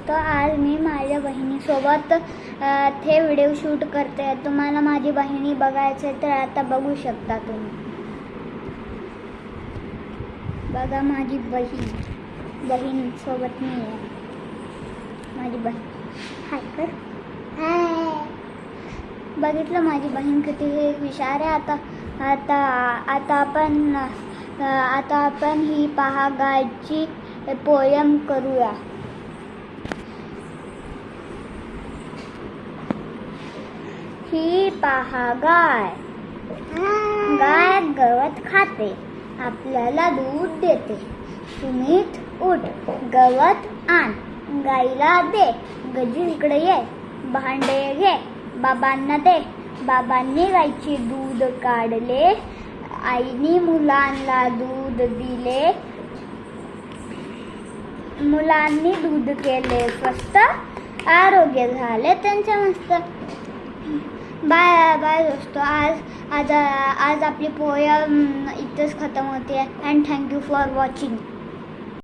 दोस्तों, आज मी माझ्या बहिणीसोबत ते व्हिडिओ शूट करते. तुम्हाला माझी बहिणी बघायचे तर आता बघू शकता तुम्ही. बघा माझी बहीण सोबत मी आहे. माझी बहीण हाय कर. हाय. बघितलं माझी बहीण किती हुशार आहे. आता आपण ही पहा गायची पोयम करूया. ही पहा गाय. गाय गवत खाते, आपल्याला दूध देते. सुमित उठ, गवत आण, गाईला दे. गजी इकडे ये, भांडे घे, बाबांना दे. बाबांनी गाईचे दूध काढले, आईनी मुलांना दूध दिले. मुलांनी दूध केले स्वस्त, आरोग्य झाले त्यांचे मस्त. बाय बाय दोस्तों. आज आपली पोयम इथेच खतम होते. And thank you for watching.